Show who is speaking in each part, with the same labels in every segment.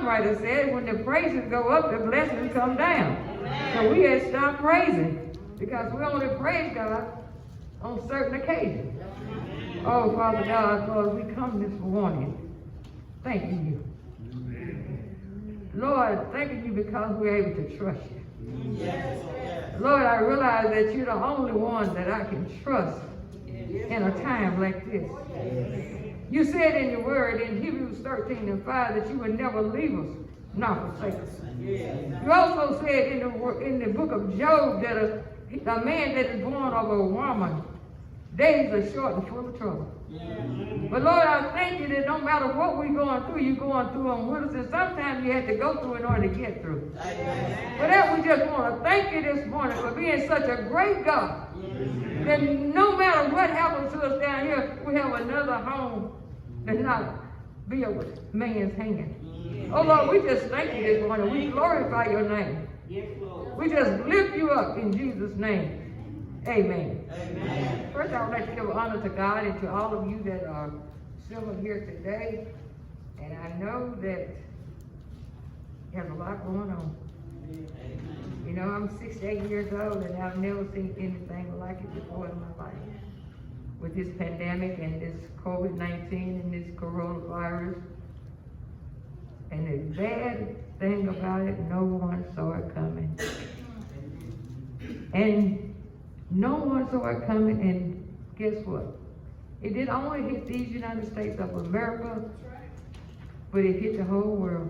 Speaker 1: songwriter said, when the praises go up, the blessings come down. So we had stopped praising because we only praise God on certain occasions. Oh, Father God, Lord, we come this morning thanking you. Lord, thanking you because we're able to trust you. Lord, I realize that you're the only one that I can trust in a time like this. You said in your word in Hebrews 13:5 that you would never leave us nor forsake us. You also said in the book of Job that a man that is born of a woman, days are short and full of trouble. But Lord, I thank you that no matter what we're going through, you're going through them with us. And sometimes you have to go through in order to get through. But that we just want to thank you this morning for being such a great God. That no matter what happens to us down here, we have another home that's not built with man's hand. Oh Lord, we just thank you this morning. We glorify your name. We just lift you up in Jesus' name. Amen. Amen. First, I would like to give honor to God and to all of you that are still here today. And I know that there's a lot going on. You know, I'm 68 years old and I've never seen anything like it before in my life. With this pandemic and this COVID-19 and this coronavirus. And the bad thing about it, no one saw it coming. And no one saw it coming, and guess what? It didn't only hit these United States of America, but it hit the whole world.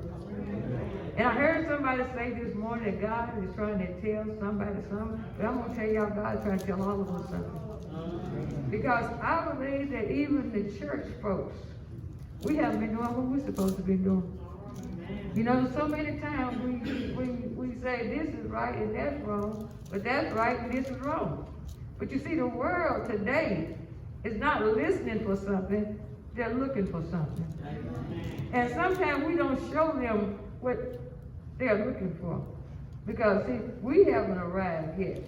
Speaker 1: And I heard somebody say this morning that God is trying to tell somebody something, but I'm going to tell y'all God is trying to tell all of us something. Because I believe that even the church folks, we haven't been doing what we're supposed to be doing. You know, so many times we say this is right and that's wrong, but that's right and this is wrong. But you see, the world today is not listening for something, they're looking for something. And sometimes we don't show them what they're looking for. Because, see, we haven't arrived yet.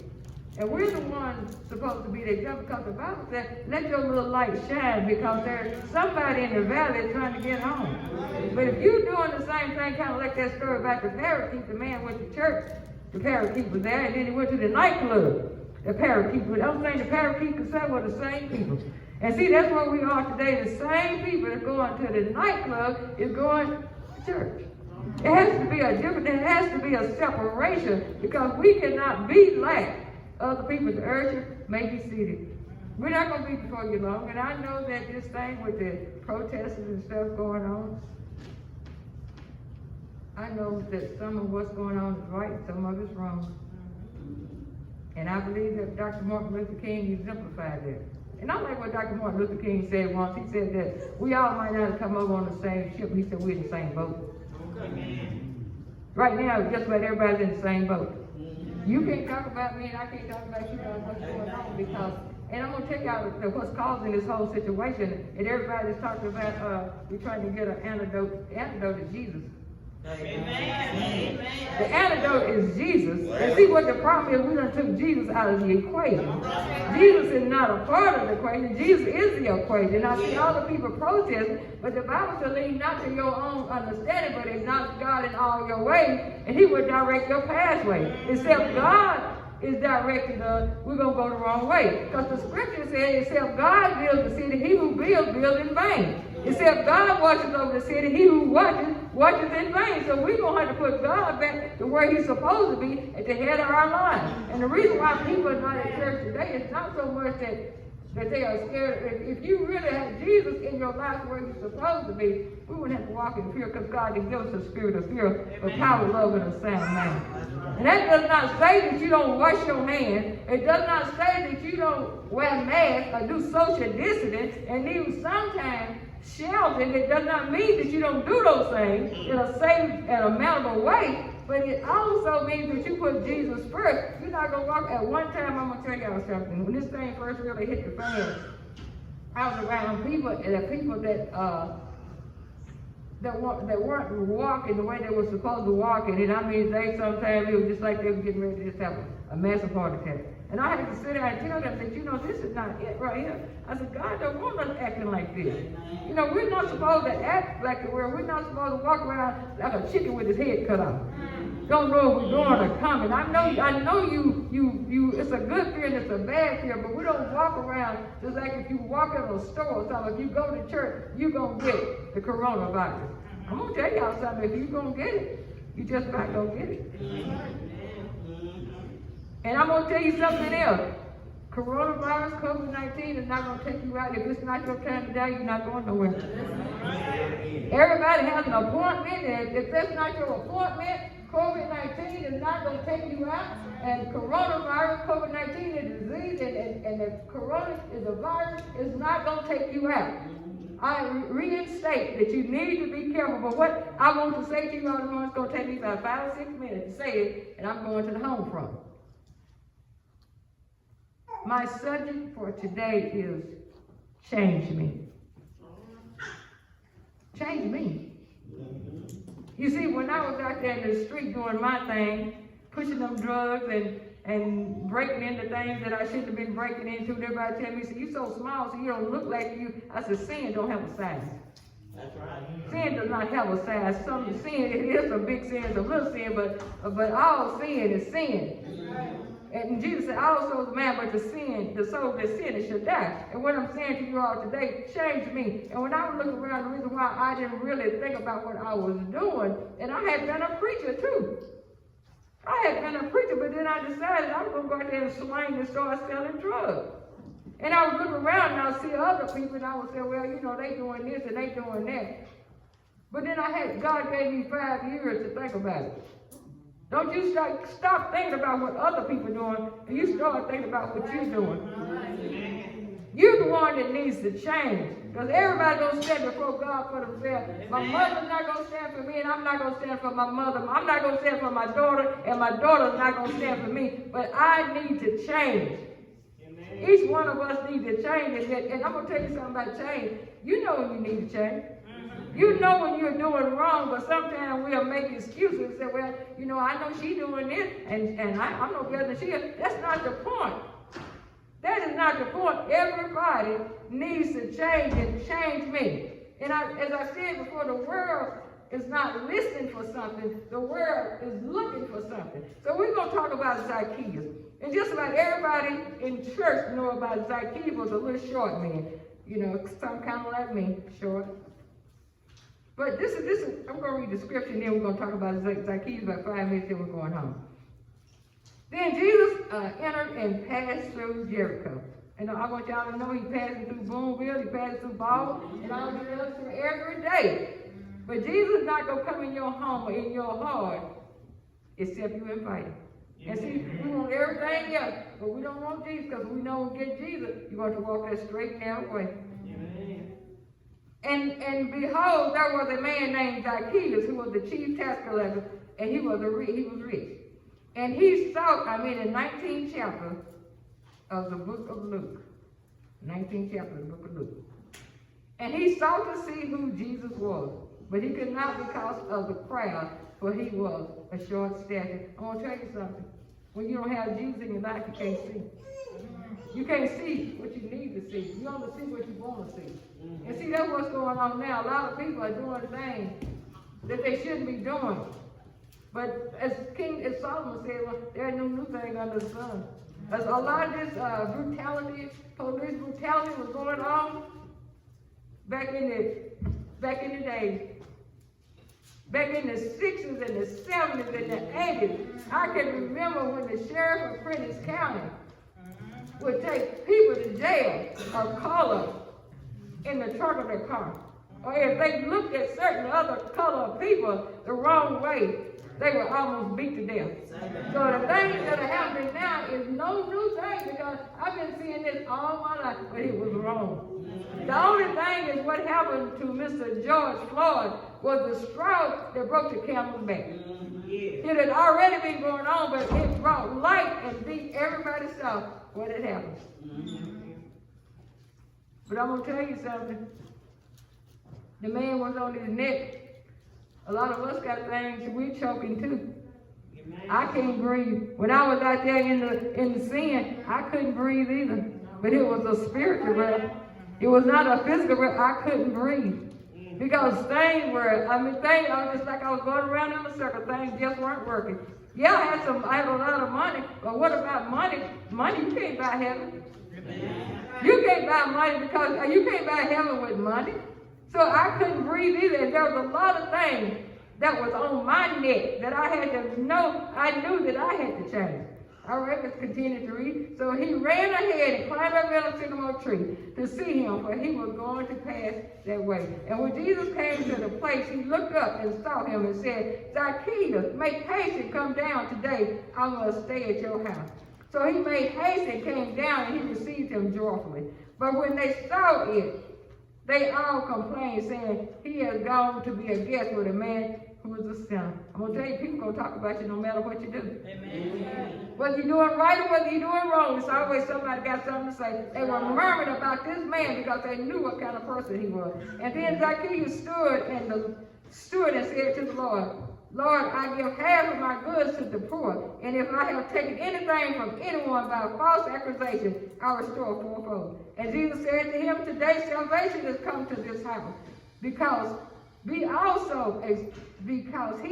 Speaker 1: And we're the ones supposed to be the example, because the Bible said, let your little light shine, because there's somebody in the valley trying to get home. But if you're doing the same thing, kind of like that story about the parakeet, the man went to church, the parakeet was there, and then he went to the nightclub. The parakeet, the only thing the parakeet could say were the same people. And see, that's where we are today. The same people that going to the nightclub is going to church. It has to be a different, there has to be a separation, because we cannot be like other people. The urgent may be seated. We're not going to be before you long. And I know that this thing with the protests and stuff going on, I know that some of what's going on is right, some of it's wrong. And I believe that Dr. Martin Luther King exemplified that. And I like what Dr. Martin Luther King said once. He said that we all might not have come over on the same ship. He said we're in the same boat. Right now, just about everybody's in the same boat. You can't talk about me and I can't talk about you on what's going on, because, and I'm going to tell y'all what's causing this whole situation. And everybody's talking about we're trying to get an antidote. The antidote is Jesus. Amen. The antidote is Jesus. And see what the problem is, we done took Jesus out of the equation. Jesus is not a part of the equation. Jesus is the equation. I see all the people protesting, but the Bible says lean not to your own understanding, but acknowledge God in all your ways, and he will direct your pathway. Except God is directing us, we're going to go the wrong way. Because the scripture says, except God builds the city, he who builds in vain. Except God watches over the city, he who watches in vain. So we're going to have to put God back to where he's supposed to be, at the head of our lives. And the reason why people are not at church today is not so much that they are scared. If you really have Jesus in your life where he's supposed to be, we wouldn't have to walk in fear, because God didn't give us a spirit of fear, but power, love, and a sound mind. And that does not say that you don't wash your hands. It does not say that you don't wear masks or do social distance, and even sometimes sheltering. It does not mean that you don't do those things in a safe and a manageable way, but it also means that you put Jesus first. You're not going to walk. At one time, I'm going to tell y'all something. When this thing first really hit the fan, I was around people that weren't walking the way they were supposed to walk. And I mean, sometimes it was just like they were getting ready to just have a massive heart attack. And I had to sit there and tell them that, you know, this is not it right here. I said, God don't want us acting like this. You know, we're not supposed to act like the world. We're not supposed to walk around like a chicken with his head cut off. Don't know if we're going or coming. I know you, it's a good fear and it's a bad fear, but we don't walk around just like if you walk in a store or something. If you go to church, you're going to get the coronavirus. I'm going to tell y'all something. If you're going to get it, you just not going to get it. And I'm going to tell you something else. Coronavirus, COVID-19 is not going to take you out. If it's not your time today, you're not going nowhere. Everybody has an appointment, and if that's not your appointment, COVID-19 is not going to take you out. And coronavirus, COVID-19 is a disease, and the corona is a virus, is not going to take you out. I reinstate that you need to be careful. But what I want to say to you all tomorrow, it's going to take me about 5 or 6 minutes to say it, and I'm going to the home front. My subject for today is change me. Change me. You see, when I was out there in the street doing my thing, pushing them drugs and breaking into things that I shouldn't have been breaking into, everybody tell me, "See, you're so small, so you don't look like you." I said, sin don't have a size. That's right. Sin does not have a size. Some sin, it is a big sin, it's a little sin, but all sin is sin. Right. And Jesus said, "Also the man, but the soul that sinneth shall die." And what I'm saying to you all today, change me. And when I was looking around, the reason why I didn't really think about what I was doing, and I had been a preacher too. I had been a preacher, but then I decided I was going to go out there and swing and start selling drugs. And I would look around and I would see other people, and I would say, well, you know, they doing this and they doing that. But then God gave me 5 years to think about it. Don't you stop thinking about what other people are doing, and you start thinking about what you're doing. You're the one that needs to change. Because everybody's going to stand before God for themselves. My mother's not going to stand for me, and I'm not going to stand for my mother. I'm not going to stand for my daughter, and my daughter's not going to stand for me. But I need to change. Amen. Each one of us needs to change. And I'm going to tell you something about change. You know when you need to change. You know when you're doing wrong, but sometimes we'll make excuses and say, well, you know, I know she's doing this, and I'm no better than she is. That's not the point. That is not the point. Everybody needs to change and change me. And as I said before, the world is not listening for something. The world is looking for something. So we're going to talk about Zacchaeus. And just about everybody in church know about Zacchaeus was a little short man. You know, some kind of like me, short. But this is, I'm going to read the scripture, and then we're going to talk about Zacchaeus about 5 minutes, then we're going home. Then Jesus entered and passed through Jericho. And I want y'all to know he passed through Boonville, he passed through Ball, and all the others through every day. But Jesus is not going to come in your home or in your heart except you invite him. And see, we want everything else, but we don't want Jesus, because we know when we get Jesus, you're going to walk that straight narrow way. And behold, there was a man named Zacchaeus who was the chief tax collector, and he was rich. And he sought, in the 19th chapter of the book of Luke. 19th chapter of the book of Luke. And he sought to see who Jesus was, but he could not because of the crowd, for he was a short stature. I want to tell you something. When you don't have Jesus in your life, you can't see. You can't see what you need to see. You only see what you want to see. And see, that's what's going on now. A lot of people are doing things that they shouldn't be doing. But as Solomon said, well, there is no new thing under the sun. As a lot of this brutality, police brutality was going on back in the days. Back in the 60s and the 70s and the 80s, I can remember when the sheriff of Prentice County would take people to jail of color in the trunk of their car. Or if they looked at certain other color people the wrong way, they were almost beat to death. So the things that are happening now is no new thing, because I've been seeing this all my life, but it was wrong. The only thing is what happened to Mr. George Floyd was the straw that broke the camel's back. It had already been going on, but it brought light and beat everybody saw what had happened. But I'm going to tell you something. The man was on his neck. A lot of us got things we're choking too. I can't breathe. When I was out there in the sin, I couldn't breathe either. But it was a spiritual breath. It was not a physical breath. I couldn't breathe. Because things were, I was just like I was going around in a circle. Things just weren't working. Yeah, I had a lot of money, but what about money? Money, you can't buy heaven. You can't buy money because you can't buy heaven with money. So I couldn't breathe either. And there was a lot of things that was on my neck that I had to know. I knew that I had to change. All right, let's continue to read. So he ran ahead and climbed up in a sycamore tree to see him, for he was going to pass that way. And when Jesus came to the place, he looked up and saw him and said, Zacchaeus, make haste and come down today. I must stay at your house. So he made haste and came down, and he received him joyfully. But when they saw it, they all complained, saying, he has gone to be a guest with a man who is a sinner. I'm going to tell you, people going to talk about you no matter what you do. Amen. Whether you're doing right or whether you're doing wrong, it's always somebody got something to say. They were murmuring about this man because they knew what kind of person he was. And then Zacchaeus stood and said to the Lord, Lord, I give half of my goods to the poor, and if I have taken anything from anyone by false accusation, I restore fourfold. And Jesus said to him, today salvation has come to this house, because he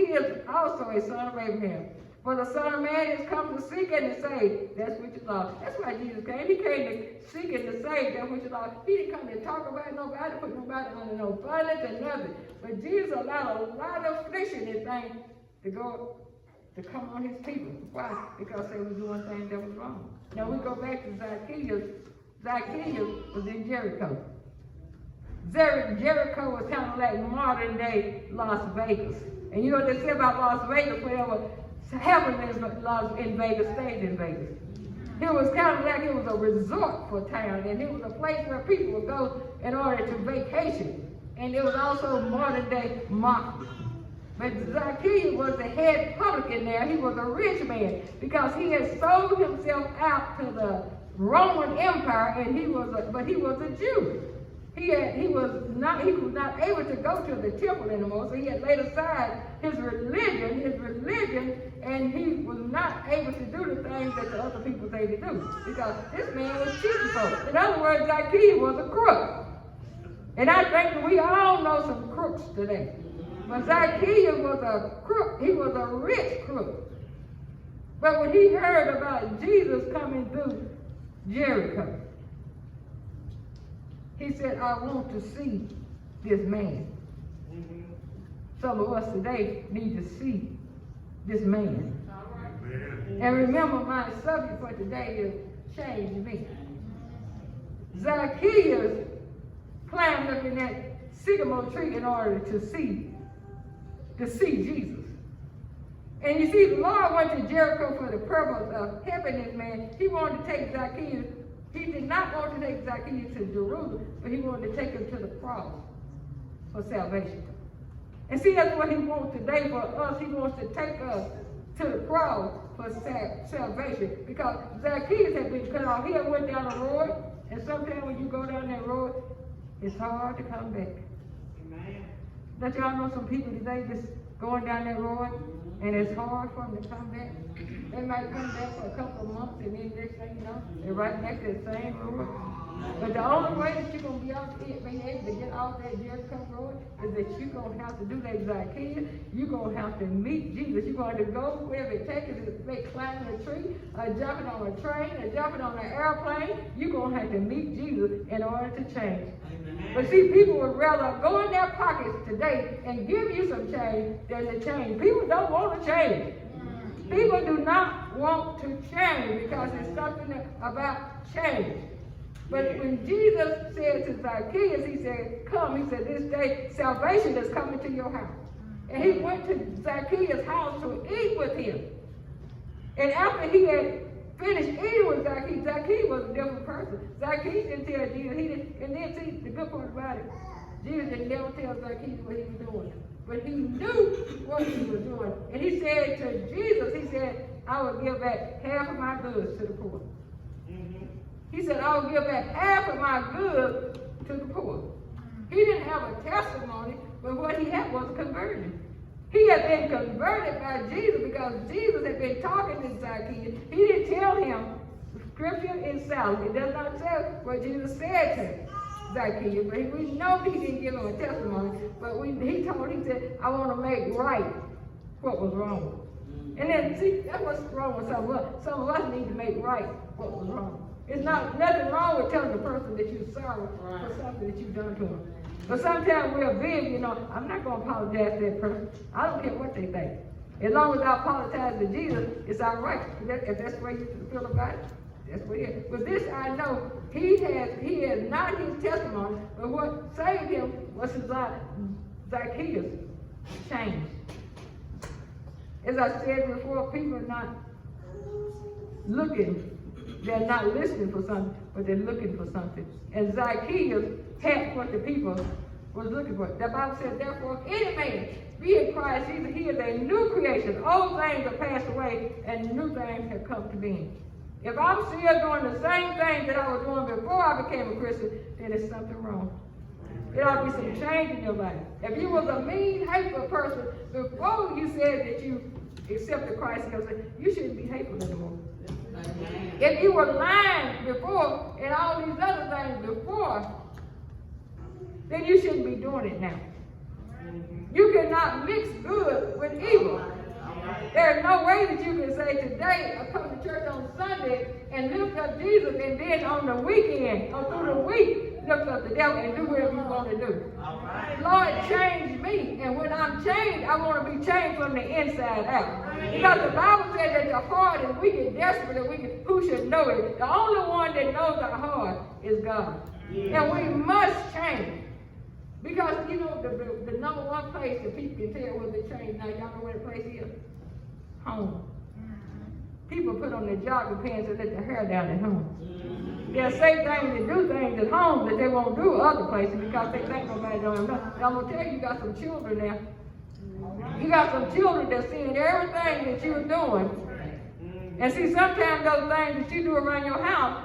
Speaker 1: is also a son of Abraham. For the Son of Man has come to seek and to save that which is lost. That's why Jesus came. He came to seek and to save that which is lost. He didn't come to talk about nobody, put nobody under no bondage and nothing. But Jesus allowed a lot of affliction and things to come on his people. Why? Because they were doing things that was wrong. Now we go back to Zacchaeus. Zacchaeus was in Jericho. Jericho was kind of like modern day Las Vegas. And you know what they say about Las Vegas? Wherever heaven is in Vegas, stays in Vegas. It was kind of like it was a resort for town, and it was a place where people would go in order to vacation. And it was also modern day market. But Zacchaeus was the head publican there. He was a rich man because he had sold himself out to the Roman Empire, and he was a Jew. He was not able to go to the temple anymore, so he had laid aside his religion, and he was not able to do the things that the other people say to do, because this man was cheating folks. In other words, Zacchaeus was a crook. And I think that we all know some crooks today. But Zacchaeus was a crook. He was a rich crook. But when he heard about Jesus coming through Jericho, he said, I want to see this man. Mm-hmm. Some of us today need to see this man. Right. And remember, my subject for today is change me. Zacchaeus climbed up in that sycamore tree in order to see Jesus. And you see, the Lord went to Jericho for the purpose of helping this man. He wanted to take Zacchaeus. He did not want to take Zacchaeus to Jerusalem, but he wanted to take him to the cross for salvation. And see, that's what he wants today for us. He wants to take us to the cross for salvation. Because Zacchaeus had been cut off. He had went down the road, and sometimes when you go down that road, it's hard to come back. Amen. Don't y'all know some people today just going down that road, and it's hard for them to come back? They might come back for a couple of months, and then next thing you know, they're right back to the same road. But the only way that you're going to be able to get off that Jericho road is that you're going to have to do that Zacchaeus. You're going to have to meet Jesus. You're going to go wherever it takes you, like climbing a tree, or jumping on a train, or jumping on an airplane. You're going to have to meet Jesus in order to change. Amen. But see, people would rather go in their pockets today and give you some change than to change. People don't want to change. People do not want to change because it's something about change. But when Jesus said to Zacchaeus, he said, come, he said, this day salvation is coming to your house. And he went to Zacchaeus' house to eat with him. And after he had finished eating with Zacchaeus, Zacchaeus was a different person. Zacchaeus didn't tell Jesus, and then see, the good part about it, Jesus didn't never tell Zacchaeus what he was doing. But he knew what he was doing. And he said to Jesus, he said, I will give back half of my goods to the poor. Mm-hmm. He said, I will give back half of my goods to the poor. He didn't have a testimony, but what he had was a conversion. He had been converted by Jesus because Jesus had been talking to Zacchaeus. He didn't tell him. Scripture is silent. It does not say what Jesus said to Zacchaeus, but we know he didn't give him a testimony. But he said, I want to make right what was wrong. And then, see, that's what's wrong with some of us. Some of us need to make right what was wrong. It's nothing wrong with telling the person that you're sorry for something that you've done to them. But sometimes we're big, I'm not going to apologize to that person. I don't care what they think. As long as I apologize to Jesus, it's all right. If that's the way you feel about it, that's what it is. But this I know, he has not his testimony, but what saved him was his Zacchaeus changed. As I said before, people are not looking. They're not listening for something, but they're looking for something. And Zacchaeus had what the people was looking for. The Bible said, therefore, if any man be in Christ Jesus, he is a new creation. Old things are passed away, and new things have come to being. If I'm still doing the same thing that I was doing before I became a Christian, then there's something wrong. There ought to be some change in your life. If you was a mean, hateful person before you said that you accepted Christ, you shouldn't be hateful anymore. If you were lying before and all these other things before, then you shouldn't be doing it now. You cannot mix good with evil. There's no way that you can say today, I come to church on Sunday and lift up Jesus, and then on the weekend or through the week, lift up the devil and do whatever you want to do. Lord, change me. And when I'm changed, I want to be changed from the inside out. Because the Bible said that the heart is weak and desperate, and who should know it? The only one that knows our heart is God. And we must change. Because, the number one place that people can tell whether they change now, y'all know where the place is? Home. People put on their jogging pants and let their hair down at home. They'll say things and do things at home that they won't do other places because they think nobody don't know. I'm going to tell you, you got some children now. You got some children that's seeing everything that you're doing. And see, sometimes those things that you do around your house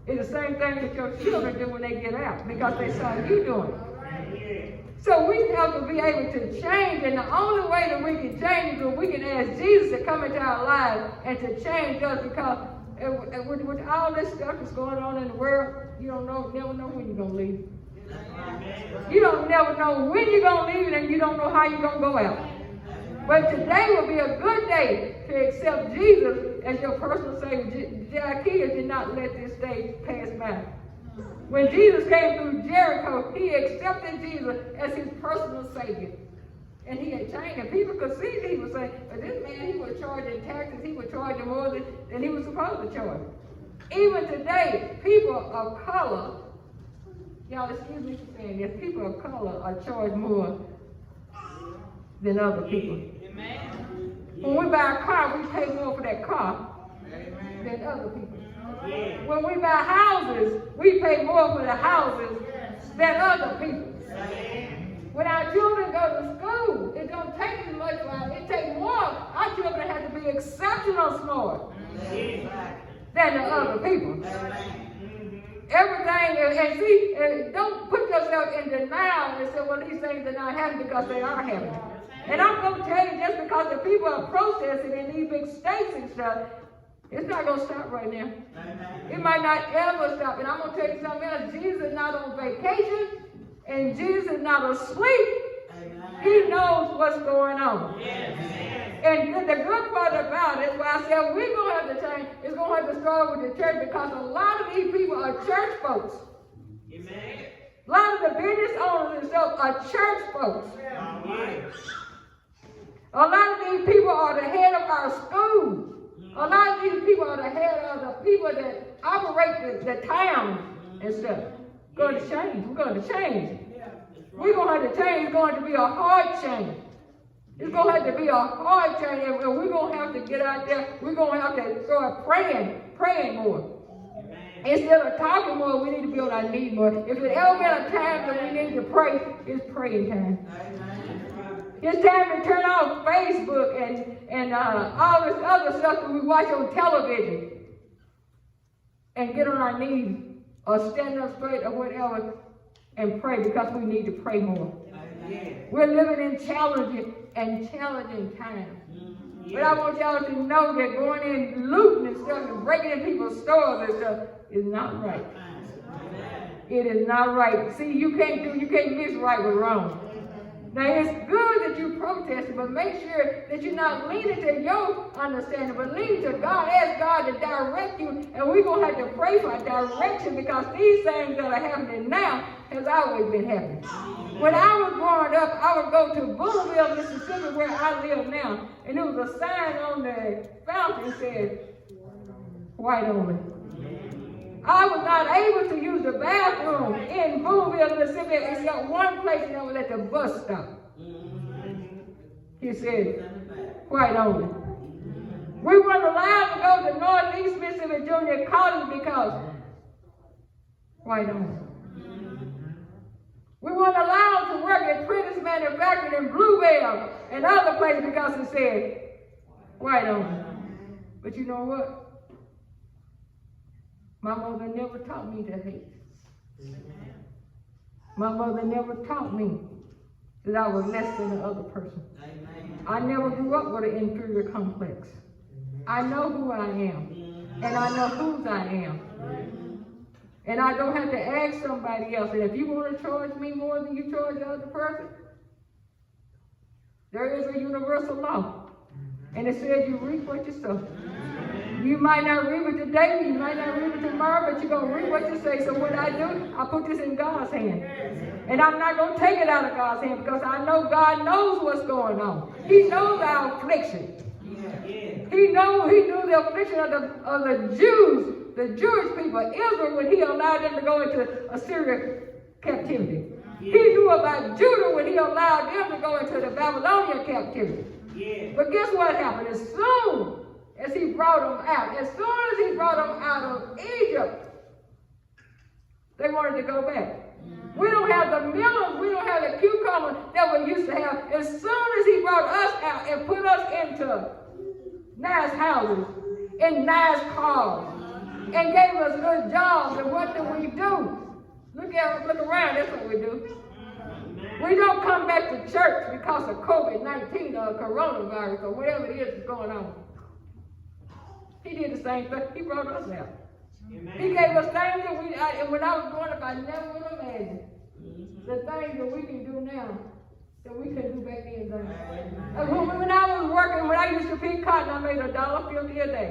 Speaker 1: is the same thing that your children do when they get out because they saw you doing it. So we have to be able to change, and the only way that we can change is when we can ask Jesus to come into our lives and to change us, because with all this stuff that's going on in the world, you don't never know when you're going to leave. You don't never know when you're going to leave, and you don't know how you're going to go out. But today will be a good day to accept Jesus as your personal Savior. Zacchaeus did not let this day pass by. When Jesus came through Jericho, he accepted Jesus as his personal Savior. And he had changed. And people could see that he was saying, but this man, he was charging taxes. He was charging more than he was supposed to charge. Even today, people of color, y'all excuse me for saying this, people of color are charged more than other people. Amen. When we buy a car, we pay more for that car than other people. When we buy houses, we pay more for the houses than other people. When our children go to school, it don't take as much time. It takes more. Our children have to be exceptional smart than the other people. Everything, and see, don't put yourself in denial and say, well, these things are not happening because they are happening. And I'm going to tell you, just because the people are protesting in these big states and stuff, it's not going to stop right now. It might not ever stop. And I'm going to tell you something else. Jesus is not on vacation, and Jesus is not asleep. He knows what's going on. And the good part about it, why I said we're going to have to change, is going to have to start with the church, because a lot of these people are church folks. A lot of the business owners and stuff are church folks. A lot of these people are the head of our schools. A lot of these people are the head of the people that operate the towns and stuff. We're going to change. We're going to change. We're going to have to change. It's going to be a hard change. It's going to have to be a hard change. And we're going to have to get out there. We're going to have to start praying more. Instead of talking more, we need to be on our knees more. If there's ever been a time that we need to pray, it's praying time. It's time to turn off Facebook and all this other stuff that we watch on television and get on our knees or stand up straight or whatever and pray, because we need to pray more. We're living in challenging and challenging times. But I want y'all to know that going in looting and stuff and breaking in people's stores and stuff is not right. It is not right. See, you can't mix right with wrong. Now, it's good that you protest, but make sure that you're not leaning to your understanding, but leaning to God. Ask God to direct you, and we're going to have to pray for direction, because these things that are happening now has always been happening. When I was growing up, I would go to Boonville, Mississippi, where I live now, and there was a sign on the fountain that said, white only. I was not able to use the bathroom in Boonville, Mississippi, except one place, and that was at the bus stop. He said, white only. We weren't allowed to go to Northeast Mississippi Junior College because white only. We weren't allowed to work at Prentice Manufacturing in Bluebell and other places because it said white only. But you know what? My mother never taught me to hate. My mother never taught me that I was less than the other person. I never grew up with an inferior complex. I know who I am, and I know whose I am. And I don't have to ask somebody else. And if you want to charge me more than you charge the other person, there is a universal law. And it says you reap what you sow. You might not reap it today, you might not reap it tomorrow, but you're going to reap what you say. So what I do, I put this in God's hand. And I'm not going to take it out of God's hand, because I know God knows what's going on. He knows our affliction. He knew the affliction of the Jews, the Jewish people, Israel, when he allowed them to go into Assyrian captivity. He knew about Judah when he allowed them to go into the Babylonian captivity. But guess what happened? As soon as he brought them out, of Egypt, they wanted to go back. We don't have the melons, we don't have the cucumbers that we used to have. As soon as he brought us out and put us into nice houses, in nice cars, and gave us good jobs, and what do we do? Look around, that's what we do. We don't come back to church because of COVID-19 or coronavirus or whatever it is that's going on. He did the same thing. He brought us out. Amen. He gave us things that and when I was growing up, I never would have imagined the things that we can do now that we couldn't do back then. When I was working, when I used to pick cotton, I made $1.50 a day.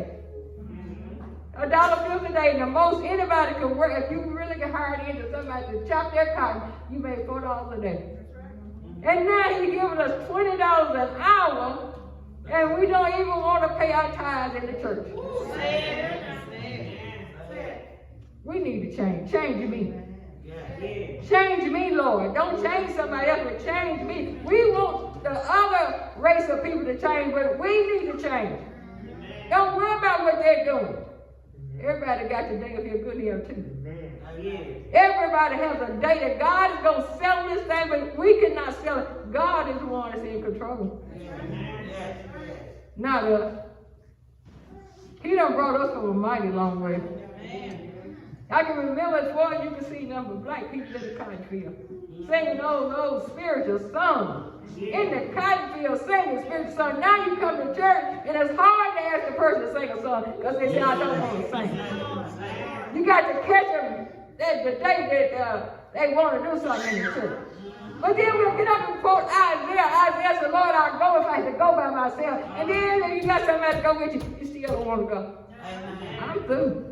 Speaker 1: $1.50 a day. And the most anybody could work, if you really get hired into somebody to chop their cotton, you made $4 a day. And now he's giving us $20 an hour, and we don't even want to pay our tithes in the church. We need to change. Change me. Change me, Lord. Don't change somebody else, but change me. We want the other race of people to change, but we need to change. Don't worry about what they're doing. Everybody got your day to feel good here too. Everybody has a day that God is going to sell this thing, but we cannot sell it. God is the one that's in control. Not us. He done brought us from a mighty long way. I can remember as far as you can see number of black people in the cotton field singing those spiritual songs. In the cotton field singing spiritual songs. Now you come to church and it's hard to ask the person to sing a song because they say, I don't want to sing. You got to catch them the day that they want to do something in the church. But then we'll get up and quote Isaiah said, Lord, I'll go if I have to go by myself. And then if you got somebody to go with you, you still don't want to go. I'm through.